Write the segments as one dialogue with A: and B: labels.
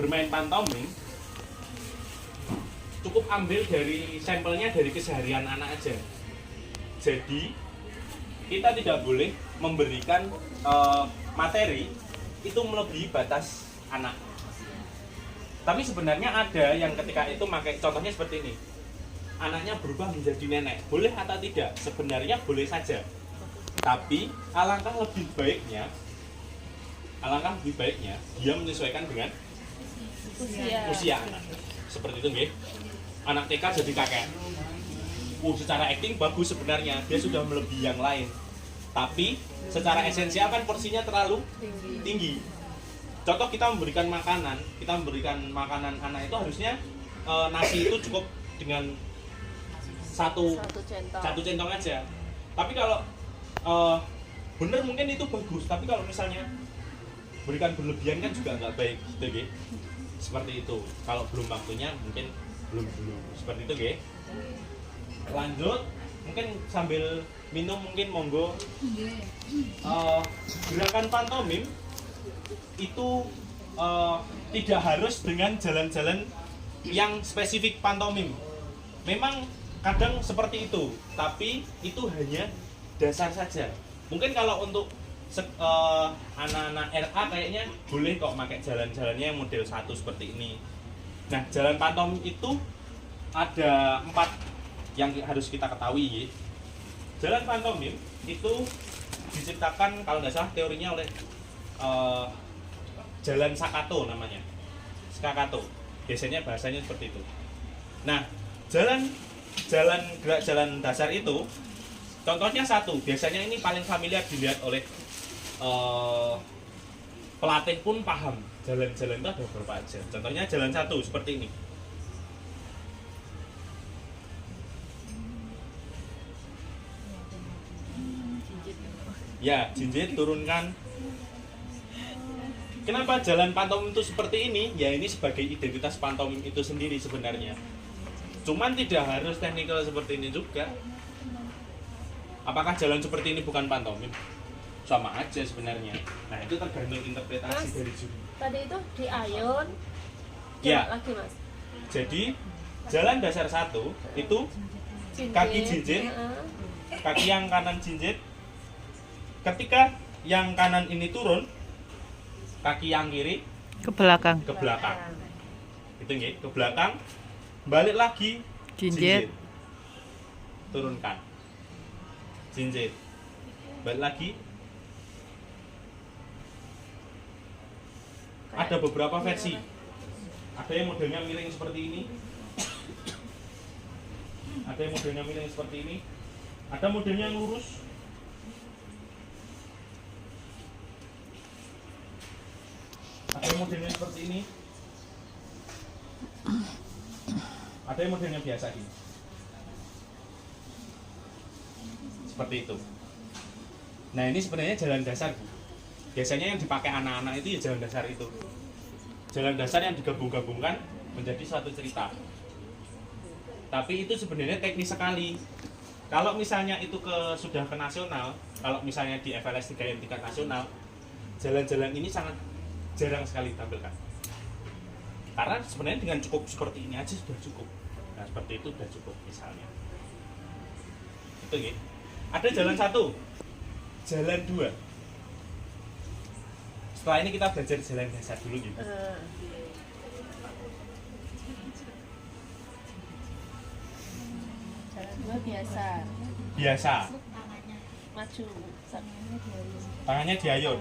A: bermain pantomim, cukup ambil dari sampelnya dari keseharian anak aja. Jadi kita tidak boleh memberikan materi itu melebihi batas anak. Tapi sebenarnya ada yang ketika itu pakai contohnya seperti ini. Anaknya berubah menjadi nenek, boleh atau tidak? Sebenarnya boleh saja. Tapi alangkah lebih baiknya dia menyesuaikan dengan usia anak. Seperti itu nggih. Anak TK jadi kakek. Secara acting bagus sebenarnya, dia sudah melebihi yang lain. Tapi secara esensial kan porsinya terlalu tinggi. Contoh kita memberikan makanan anak itu harusnya nasi itu cukup dengan satu centong aja. Tapi kalau bener mungkin itu bagus, tapi kalau misalnya berikan berlebihan kan juga nggak baik gitu nggih. Seperti itu. Kalau belum waktunya mungkin belum seperti itu nggih. Lanjut, mungkin sambil minum mungkin monggo. Gerakan pantomim itu tidak harus dengan jalan-jalan yang spesifik pantomim. Memang kadang seperti itu, tapi itu hanya dasar saja. Mungkin kalau untuk anak-anak RA kayaknya boleh kok pakai jalan-jalannya yang model 1 seperti ini. Nah, jalan pantomim itu ada 4 yang harus kita ketahui. Jalan pantomim itu diciptakan kalau nggak salah teorinya oleh jalan Sakato namanya. Sakato. Biasanya bahasanya seperti itu. Nah, gerak jalan dasar itu contohnya 1. Biasanya ini paling familiar dilihat oleh pelatih pun paham. Jalan-jalan itu ada berapa aja. Contohnya jalan 1 seperti ini. Ya, jinjit turunkan. Kenapa jalan pantomim itu seperti ini? Ya ini sebagai identitas pantomim itu sendiri sebenarnya. Cuman tidak harus teknikal seperti ini juga. Apakah jalan seperti ini bukan pantomim? Sama aja sebenarnya. Nah itu tergantung interpretasi Mas, dari juri.
B: Tadi itu di ayun.
A: Ya.
B: Lagi Mas.
A: Jadi jalan dasar 1 itu kaki jinjit, kaki yang kanan jinjit. Ketika yang kanan ini turun, kaki yang kiri
C: ke belakang.
A: Itu nggih, ke belakang. Balik lagi
C: Jinjit.
A: Turunkan. Jinjit. Balik lagi. Ada beberapa versi. Ada yang modelnya miring seperti ini. Ada yang modelnya miring seperti ini. Ada modelnya yang lurus. Ada yang modelnya seperti ini. Ada yang modelnya biasa ini. Seperti itu. Nah ini sebenarnya jalan dasar, Bu. Biasanya yang dipakai anak-anak itu ya jalan dasar itu. Jalan dasar yang digabung-gabungkan menjadi suatu cerita. Tapi itu sebenarnya teknis sekali. Kalau misalnya itu sudah ke nasional, kalau misalnya di FLS 3 yang tingkat nasional, jalan-jalan ini sangat jarang sekali ditampilkan. Karena sebenarnya dengan cukup seperti ini aja sudah cukup. Nah seperti itu sudah cukup misalnya. Itu ya. Ada jalan 1, jalan 2. Setelah ini kita belajar jalan dasar dulu gitu.
B: Jalan 2 biasa.
A: Biasa.
B: Maju.
A: Tangannya diayun.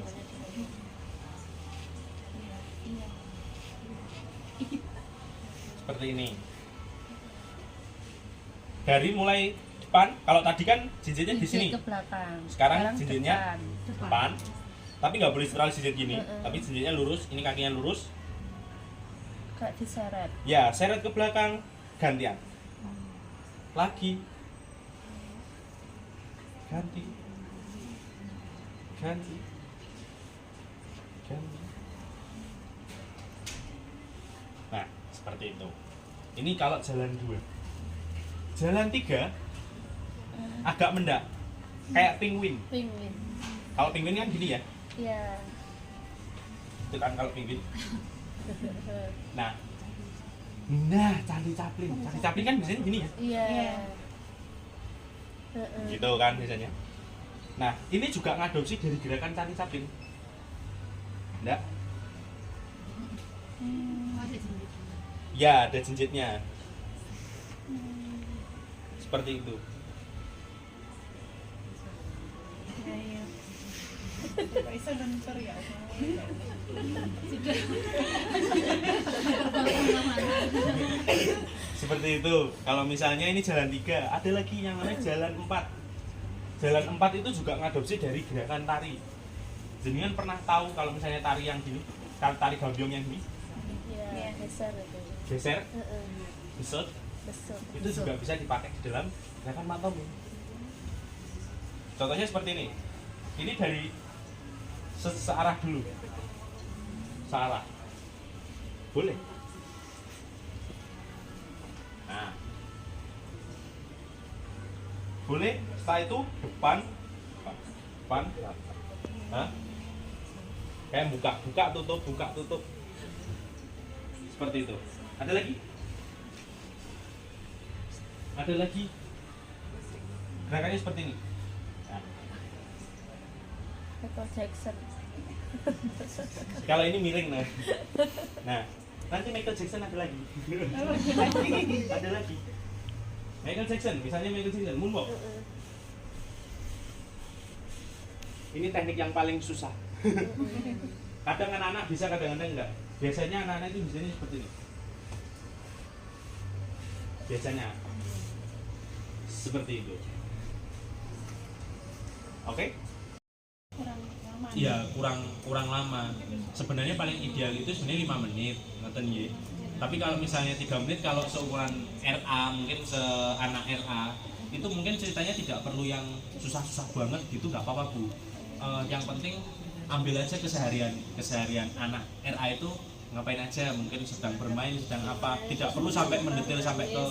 A: Seperti ini. Dari mulai depan, kalau tadi kan jinjitnya di sini.
B: Ke belakang.
A: Sekarang jinjitnya depan. Tapi nggak boleh terlalu jinjit gini. Tapi jinjitnya lurus, ini kakinya lurus.
B: Kayak diseret.
A: Ya, seret ke belakang, gantian. Lagi. Ganti. Ganti. Ganti. Nah, seperti itu. Ini kalau jalan 2. Jalan 3 agak mendak. Kayak penguin. Kalau penguin kan gini ya.
B: Iya.
A: Itu kan kalau penguin. Nah, Charlie Chaplin kan biasanya gini ya.
B: Iya.
A: Gitu kan biasanya. Nah, ini juga ngadopsi dari gerakan Charlie Chaplin. Enggak? Ya, ada jinjitnya. Seperti itu. Seperti itu. Kalau misalnya ini jalan 3, ada lagi yang namanya jalan 4. Jalan 4 itu juga ngadopsi dari gerakan tari. Jenengan pernah tahu kalau misalnya tari yang gini, tari gambyong yang gini?
B: Iya, geser itu.
A: Geser, besut, itu juga bisa dipakai di dalam gerakan pantomim. Contohnya seperti ini. Ini dari searah dulu. Searah. Boleh. Nah. Boleh. Setelah itu depan. Hah? Kayak buka tutup. Seperti itu. Ada lagi. Gerakannya seperti ini.
B: Michael Jackson.
A: Kalau ini miring nah. Nah, nanti Michael Jackson ada lagi. Ada lagi. Michael Jackson, misalnya Michael Jackson moonwalk. Ini teknik yang paling susah. Kadang anak-anak bisa, kadang-kadang enggak. Biasanya anak-anak itu biasanya seperti ini. Biasanya seperti itu. Oke? Iya, kurang lama. Sebenarnya paling ideal itu sebenarnya 5 menit, ngoten nggih. Tapi kalau misalnya 3 menit, kalau seukuran RA, mungkin seanak RA, itu mungkin ceritanya tidak perlu yang susah-susah banget gitu, nggak apa-apa Bu. Yang penting ambil aja keseharian anak RA itu ngapain aja, mungkin sedang bermain, sedang apa, tidak perlu sampai mendetail sampai ke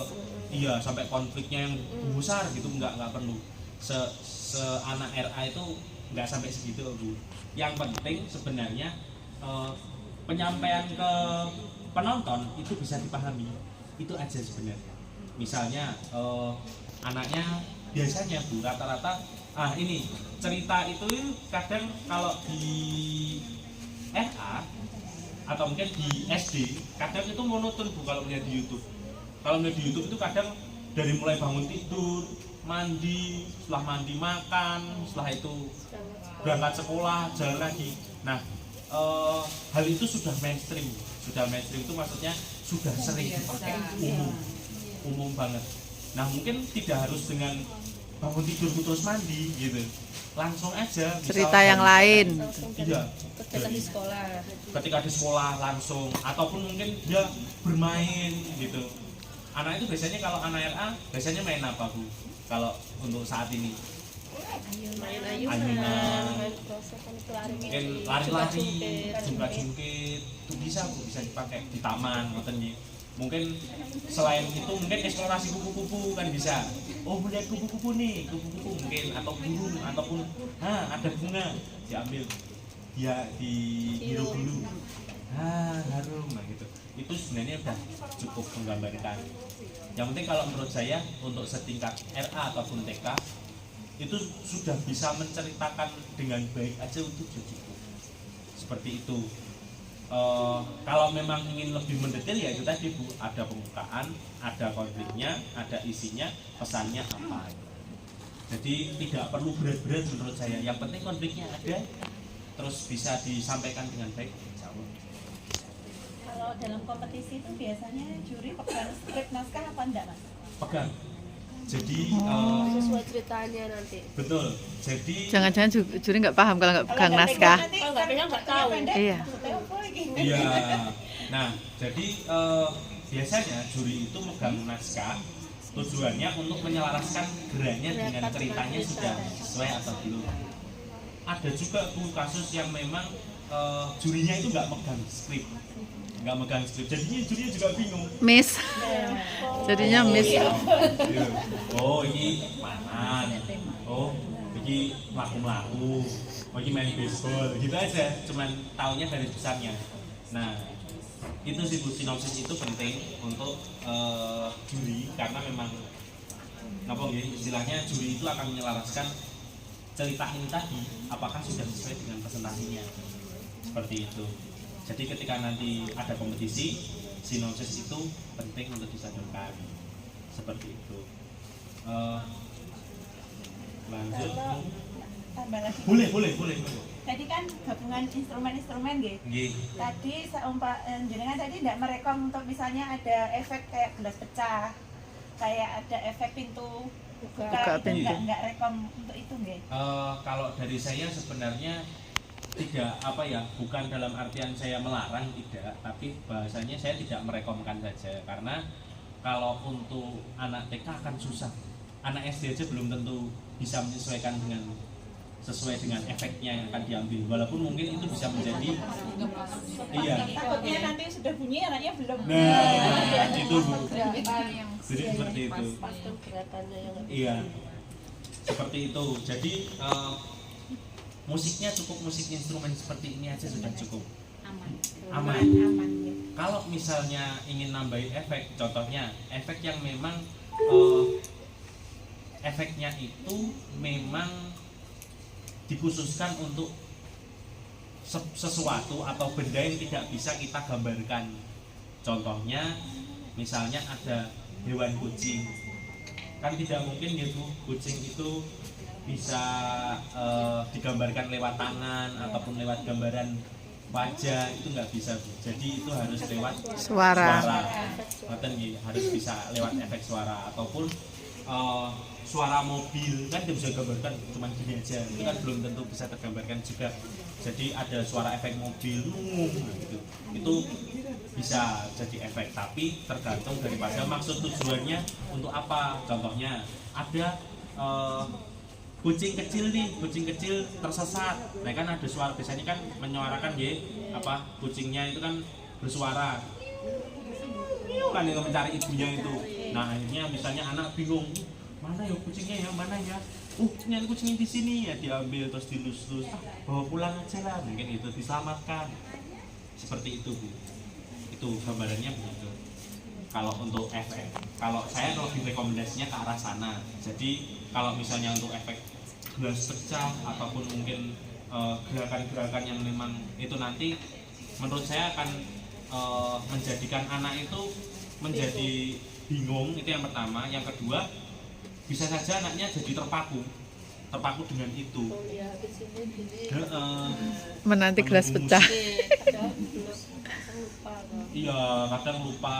A: sampai konfliknya yang besar gitu, nggak perlu. Anak RA itu nggak sampai segitu Bu. Yang penting sebenarnya penyampaian ke penonton itu bisa dipahami, itu aja sebenarnya. Misalnya anaknya biasanya Bu rata-rata ini cerita itu kadang kalau di RA atau mungkin di SD kadang itu monoton Bu kalau melihat di YouTube. Kalau melihat di YouTube itu kadang dari mulai bangun tidur, mandi, setelah mandi makan, setelah itu berangkat sekolah, jalan lagi. Nah, hal itu sudah mainstream. Sudah mainstream itu maksudnya sudah sering dipakai, umum banget. Nah, mungkin tidak harus dengan bangun tidur terus mandi gitu. Langsung aja
C: cerita yang lain.
A: Iya. Ketika di sekolah langsung, ataupun mungkin dia bermain gitu. Anak itu biasanya kalau anak RA biasanya main apa Bu? Kalau untuk saat ini? Ayunan, mungkin lari-lari, jungkit-jungkit, itu bisa Bu, bisa dipakai di taman, mungkin selain itu mungkin eksplorasi kupu-kupu kan bisa. Oh melihat kupu-kupu nih, kupu-kupu mungkin atau burung ataupun ada bunga diambil, dia dihirup dulu, harum gitu. Itu sebenarnya udah cukup menggambarkan. Yang penting kalau menurut saya untuk setingkat RA ataupun TK itu sudah bisa menceritakan dengan baik aja untuk cukup. Seperti itu. Kalau memang ingin lebih mendetail ya itu tadi Bu, ada pembukaan, ada konfliknya, ada isinya, pesannya apa. Jadi tidak perlu berat-berat menurut saya. Yang penting konfliknya ada, terus bisa disampaikan dengan baik.
D: Kalau dalam kompetisi itu biasanya juri pegang skrip naskah apa enggak Mas?
A: Pegang. Jadi
B: sesuai ceritanya nanti.
A: Betul. Jadi
C: Jangan-jangan juri nggak paham kalau nggak pegang naskah.
B: Kalau nggak pegang nggak tahu.
C: Iya.
A: iya. Nah, jadi biasanya juri itu megang naskah tujuannya untuk menyelaraskan geraknya dengan ceritanya sudah sesuai atau belum. Ada juga tuh kasus yang memang jurinya itu nggak megang skrip, jadinya jurinya juga bingung.
C: Miss. Jadinya miss.
A: Oh ini manan, oh ini melaku, oh ini main baseball, gitu aja, cuman taunya garis besarnya. Nah itu sih Bu, sinopsis itu penting untuk juri, karena memang apa nggih, istilahnya juri itu akan menyelaraskan cerita ini tadi apakah sudah sesuai dengan presentasinya, seperti itu. Jadi ketika nanti ada kompetisi, sinopsis itu penting untuk disodorkan, seperti itu. Lanjut.
D: Tambah lagi.
A: Boleh.
D: Tadi kan gabungan instrumen-instrumen nggih.
A: Nggih.
D: Tadi jenengan tadi tidak merekom untuk misalnya ada efek kayak gelas pecah, kayak ada efek pintu buka,
C: Buka
D: itu
C: pintu.
D: nggak rekom untuk itu nggih.
A: Kalau dari saya sebenarnya tidak bukan dalam artian saya melarang, tidak, tapi bahasanya saya tidak merekomkan saja, karena kalau untuk anak TK akan susah, anak SD aja belum tentu bisa menyesuaikan sesuai dengan efeknya yang akan diambil, walaupun mungkin itu bisa menjadi
D: Takutnya nanti sudah bunyi anaknya belum.
A: nah itu Bu,
B: Gerakan
A: jadi seperti itu.
B: pas kan gerakannya yang
A: Iya, seperti itu. Jadi musiknya cukup, musik instrumen seperti ini aja sudah cukup aman. Kalau misalnya ingin nambahin efek, contohnya efek yang memang efeknya itu memang dikhususkan untuk sesuatu atau benda yang tidak bisa kita gambarkan. Contohnya misalnya ada hewan kucing, kan tidak mungkin ya Bu, kucing itu bisa digambarkan lewat tangan ataupun lewat gambaran wajah, itu nggak bisa Bu. Jadi itu harus lewat
C: Suara.
A: Ngoten nggih, harus bisa lewat efek suara, ataupun suara mobil kan dia bisa gambarkan cuma gini aja, itu kan belum tentu bisa tergambarkan juga. Jadi ada suara efek mobil gitu, itu bisa jadi efek, tapi tergantung daripada maksud tujuannya untuk apa. Contohnya ada kucing kecil tersesat, nah kan ada suara, biasanya kan menyuarakan kucingnya itu kan bersuara kan yang mencari ibunya itu. Nah akhirnya misalnya anak bingung, mana ya kucingnya ya, mana ya, ternyata kucingnya di sini, ya diambil terus dilus-lus, bawa pulang aja lah, mungkin itu diselamatkan, seperti itu Bu. Itu gambarannya begitu. Kalau untuk efek, kalau saya lebih rekomendasinya ke arah sana. Jadi kalau misalnya untuk efek gelas pecah ataupun mungkin gerakan-gerakan yang memang itu nanti menurut saya akan menjadikan anak itu menjadi bingung, itu yang pertama. Yang kedua, bisa saja anaknya jadi terpaku dengan itu.
B: oh ya di sini gini
C: Menanti gelas pecah.
B: kadang lupa kan.
A: Iya, kadang lupa,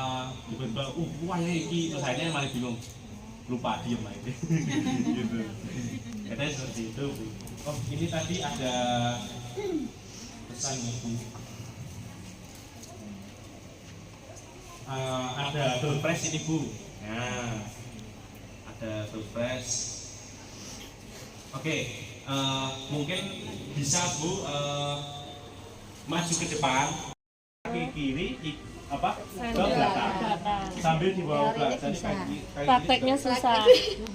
A: tiba-tiba wah ya iki, terus akhirnya malah bingung, lupa, diem aja gitu. Katanya seperti itu Bu. Oh ini tadi ada pesan Bu, ada doorpress ini Bu. Nah ada doorpress. Oke, mungkin bisa Bu maju ke depan, kaki kiri ke belakang sambil dibawa ke belakang. Jadi kaki
B: Prakteknya susah.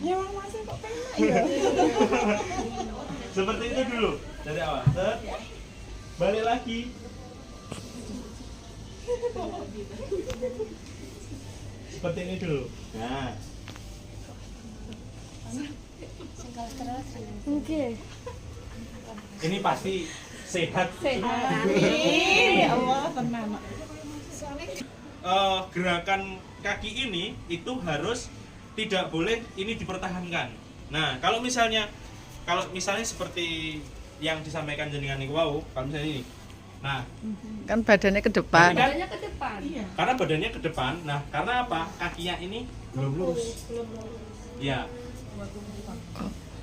D: Ya Mang masih kok penak ya.
A: seperti itu dulu dari awal. Set. Balik lagi. Seperti ini dulu. Nah,
B: Oke.
A: ini pasti sehat.
D: Ya Allah tenang.
A: Gerakan kaki ini itu harus tidak boleh ini dipertahankan. Nah, kalau misalnya seperti yang disampaikan jenengan niku wau, kalau misalnya ini. Nah,
C: Kan badannya ke depan.
B: Badannya ke depan.
D: Iya.
A: karena badannya ke depan. Nah, karena apa? Kakinya ini belum lurus. Ya.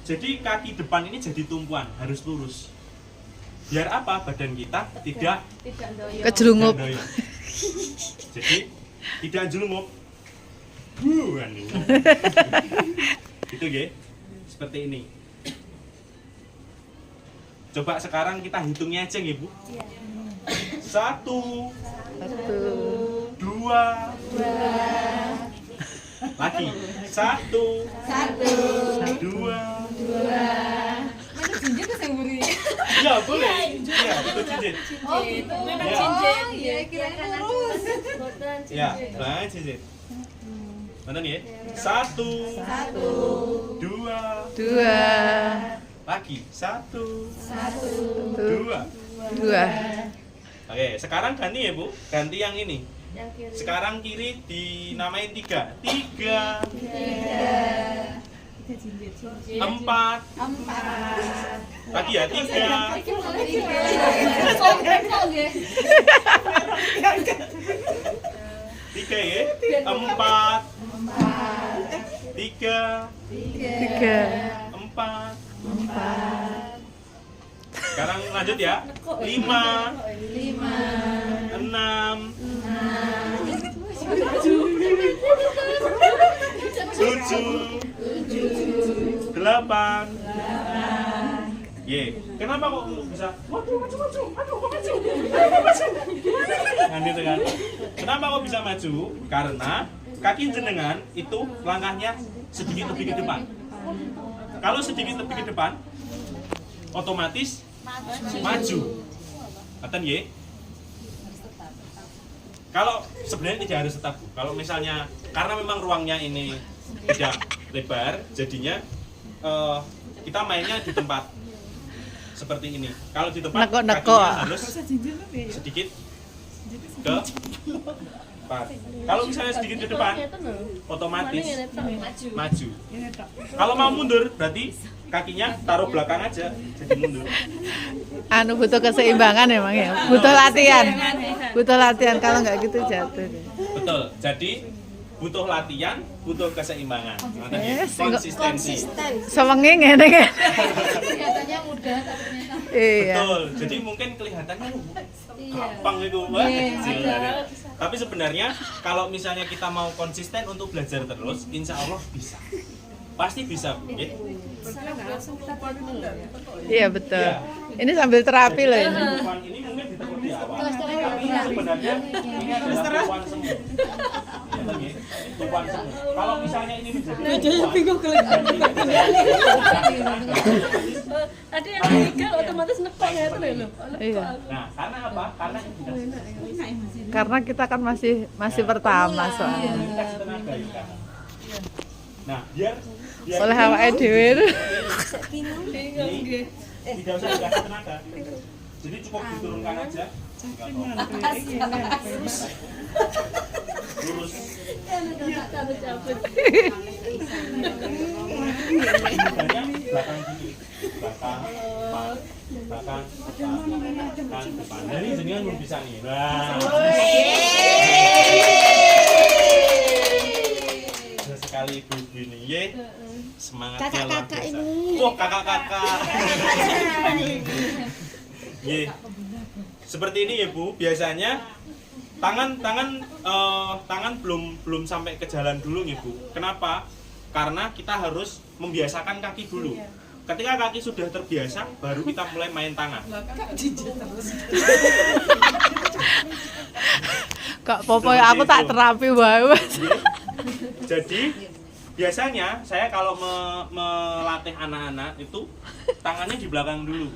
A: Jadi kaki depan ini jadi tumpuan, harus lurus. Biar apa? Badan kita tidak
C: Kejelungup.
A: doyong. Jadi tidak jelungup. Itu ya. Seperti ini. Coba sekarang kita hitungnya aja nggih Bu. 1
C: Satu.
A: 2 lagi 1 2
D: Mana jinjit ke sing mburi?
A: ya boleh ya itu cincin
B: Oh gitu. Memang
A: Ya.
B: cincin.
D: Iya kira lurus.
A: Ya, nah cincin. Mana nih? Satu, dua, lagi satu, dua. Oke, sekarang ganti ya Bu, ganti yang ini.
B: Yang kiri.
A: Sekarang kiri dinamain tiga, empat, lagi ya tiga, tiga ya, empat, tiga, empat. Sekarang lanjut ya, lima, enam, tujuh, delapan. Ye, kenapa kok bisa? Waduh, maju. Nah, gitu kan. Kenapa kok bisa maju? Karena kaki jenengan itu langkahnya sedikit lebih ke depan. Kalau sedikit lebih ke depan, otomatis maju. Ngaten ye? Kalau sebenarnya tidak harus tetap. Kalau misalnya karena memang ruangnya ini tidak lebar, jadinya kita mainnya di tempat seperti ini. Kalau di tempat kakinya harus sedikit ke depan. Kalau misalnya sedikit ke depan, otomatis maju. Kalau mau mundur, berarti kakinya taruh belakang aja, jadi mundur.
C: Anu butuh keseimbangan emang ya. Butuh latihan. Kalau nggak gitu jatuh.
A: Betul. Jadi butuh latihan, butuh keseimbangan. Konsistensi.
C: Sewengi ngene kan.
B: Kelihatannya mudah tapi ternyata
C: Iya.
A: Betul. Jadi mungkin kelihatannya gampang itu, Mbak. Tapi sebenarnya kalau misalnya kita mau konsisten untuk belajar terus, insya Allah bisa. Pasti bisa, Bu. Ya?
C: Iya betul. Ini sambil terapi loh ini.
A: Tuan ini mungkin ditekuk di awal, tapi sebenarnya ini adalah tuan semu. Tuan semu. Kalau misalnya ini menjadi
B: ada yang tiga otomatis nekok ya itu loh.
C: Iya.
A: Nah, karena apa? Karena
C: Karena kita kan masih pertama soalnya.
A: ini kasih tenaga ya kan. Nah, biar
C: Oleh awake dhewe.
A: ini tidak usah dikasih tenaga. Jadi cukup diturunkan aja. Lurus. Misalnya belakang gini, belakang, depan. Dari jenengan belum bisa nih. Nah. Sekali ibu ini, ye. Semangatnya luar biasa. Oh, kakak-kakak. Ye. Seperti ini ya Bu, biasanya tangan belum sampai ke jalan dulu nih Bu. Kenapa? Karena kita harus membiasakan kaki dulu. Ketika kaki sudah terbiasa, baru kita mulai main tangan.
C: Kak Popoy aku tak terapi wae.
A: Jadi biasanya saya kalau melatih anak-anak itu tangannya di belakang dulu.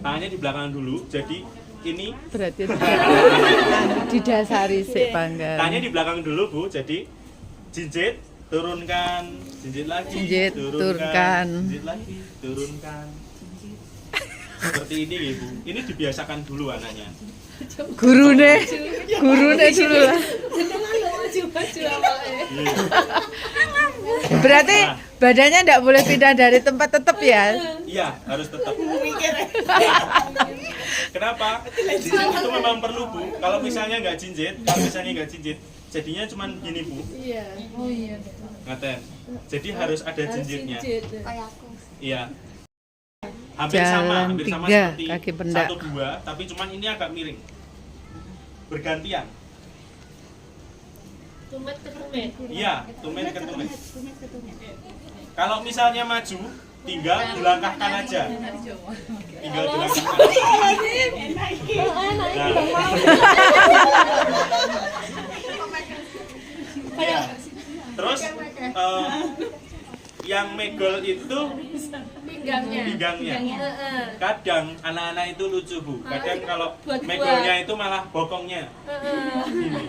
A: Tangannya di belakang dulu. Jadi ini
C: Berarti didasari sik bangga.
A: tangannya di belakang dulu Bu. Jadi jinjit, turunkan, jinjit lagi,
C: Jinjit, turunkan.
A: jinjit lagi, turunkan. Seperti ini Ibu. Ini dibiasakan dulu anaknya.
C: Gurune dulu lah. Berarti badannya enggak boleh pindah dari tempat tetap ya?
A: Iya, harus tetap. Kenapa? Jinjit itu memang perlu Bu. Kalau misalnya nggak jinjit, jadinya cuma gini Bu.
B: Iya. Oh iya.
A: Ngaten. Jadi harus ada jinjitnya.
B: Kayak aku.
A: Iya. Hampir
C: Jalan
A: sama
C: tiga,
A: seperti
C: kaki pendak.
A: 1, 2, tapi cuman ini agak miring. Bergantian.
B: Tumet ke tumet.
A: Iya, tumit ke tumit. Kalau misalnya maju, tinggal dilangkahkan aja. Tinggal dilangkahkan. Iya. Terus yang megol itu pinggangnya. Kadang anak-anak itu lucu Bu. Kadang kalau
B: Buat
A: megolnya itu malah bokongnya. Gini.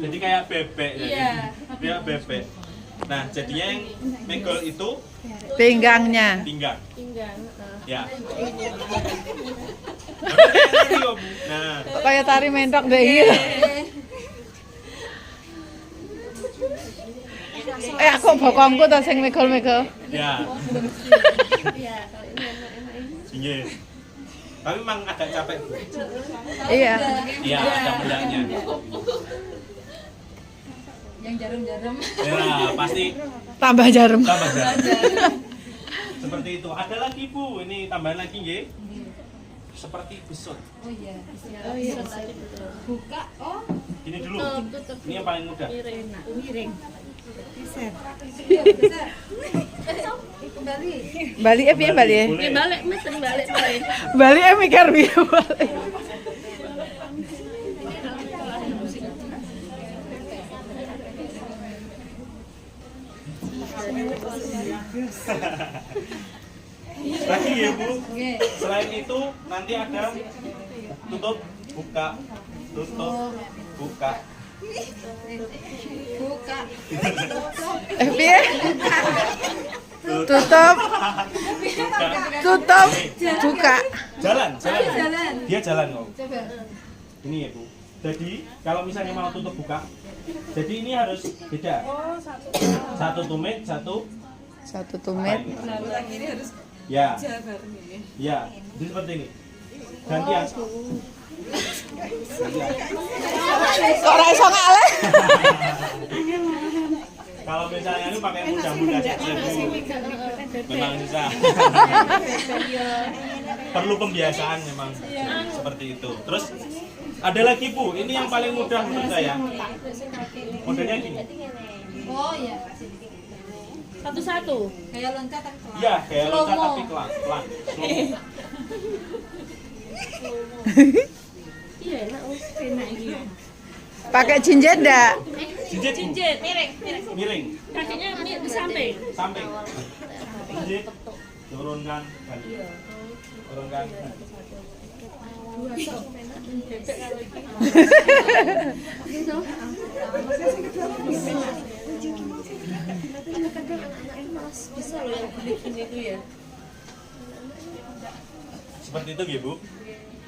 A: Jadi kayak bebek.
B: Iya.
A: Dia bebek. Nah jadinya yang megol itu
C: Pinggangnya.
A: pinggang.
B: Pinggang.
A: Ya. Nah,
C: Kayak tari mentok deh gitu. Aku bokongku to sing megol-megol.
A: ya.
B: Iya, kalau ini enak-enak ini.
A: Iya. Tapi memang agak capek Bu.
C: Iya.
A: Iya, ada mudahnya.
B: Yang jarum-jarum.
A: Ya, pasti
C: Tambah jarum.
A: tambah jalan. Seperti itu. Ada lagi Bu, ini tambahan lagi nggih. Seperti besut.
B: Oh iya. Oh iya. Buka. Oh.
A: Ini dulu.
B: Tutup.
A: Ini yang paling mudah.
B: Miring. Kembali.
C: Bali piye Bali?
A: Boleh.
B: Balik, mesen balik.
C: Bali mikir piye balik.
A: Lagi ya Bu. Selain itu nanti ada tutup, buka, tutup, buka.
B: Buka.
C: Piye? Tutup,
A: Buka.
C: tutup, buka.
A: Jalan. Dia jalan kok.
B: Coba.
A: Ini ya Bu. Jadi kalau misalnya mau tutup buka, jadi ini harus beda. Satu tumit, satu
C: Satu tumit.
A: ya. Ya, jadi seperti ini. Gantian.
C: Kok ora iso ngalih?
A: Kalau misalnya ini pakai mudah-mudah saja Bu. Memang susah. Perlu pembiasaan memang seperti itu. Terus ada lagi Bu, ini yang paling mudah menurut saya. Modelnya gini.
B: Oh iya. Satu-satu. Kayak loncat tapi pelan.
A: Ya, kayak loncat tapi pelan.
B: Iya, enak. Enak ini.
C: Pakai cincin ndak?
A: Jinjit Bu.
B: Jinjit.
A: Miring.
B: Kakinya di samping.
A: Samping. Jinjit. Turunkan. Balik. Turunkan. Balik.
B: Bebek kalau ini. Kadang anak-anak malas bisa loh yang bikin itu ya.
A: Seperti itu ya Bu.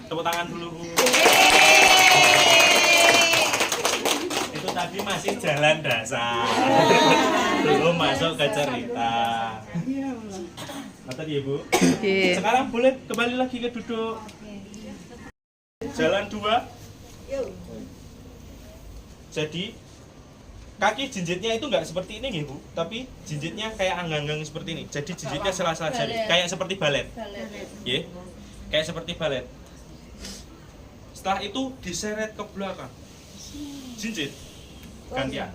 A: Tepuk tangan dulu Bu. Itu tadi masih jalan dasar. Belum masuk ke cerita. Nah, tadi ya Bu.
C: Iya.
A: Sekarang boleh kembali lagi ke duduk. Jalan dua. Jadi kaki jinjitnya itu nggak seperti ini Bu, tapi jinjitnya kayak anggang-anggang seperti ini. Jadi jinjitnya sela-sela jari, kayak seperti balet. Ya. Kayak seperti balet. Setelah itu diseret ke belakang. Jinjit. Gantian.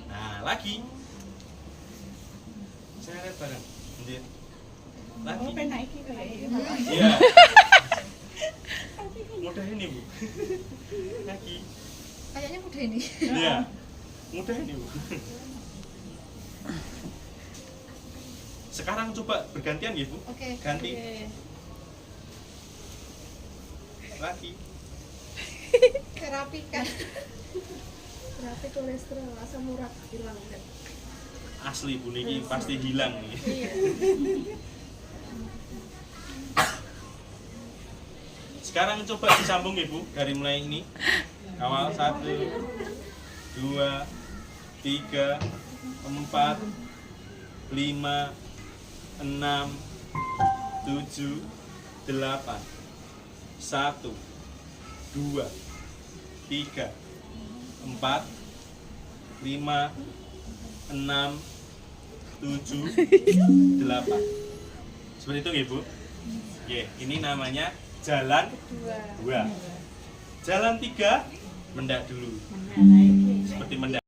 A: Nah, lagi. Seret bareng. Jinjit. Lagi. Iya. Mudah ini Bu. Lagi.
B: Kayaknya mudah ini.
A: Iya. Mudah ini Bu. Sekarang coba bergantian ya Bu.
B: Oke.
A: Ganti. Lagi.
B: Terapi kan. Terapi kolesterol asam urat hilang kan.
A: Asli Bu niki pasti hilang nih.
B: Iya.
A: Sekarang coba disambung ya Bu dari mulai ini. Awal 1 2 3 4 5 6 7 8 1 2 3 4 5 6 7 8. Seperti itu ya Bu. Oke, ini namanya jalan 2. Jalan 3 mendak dulu. Seperti mendak.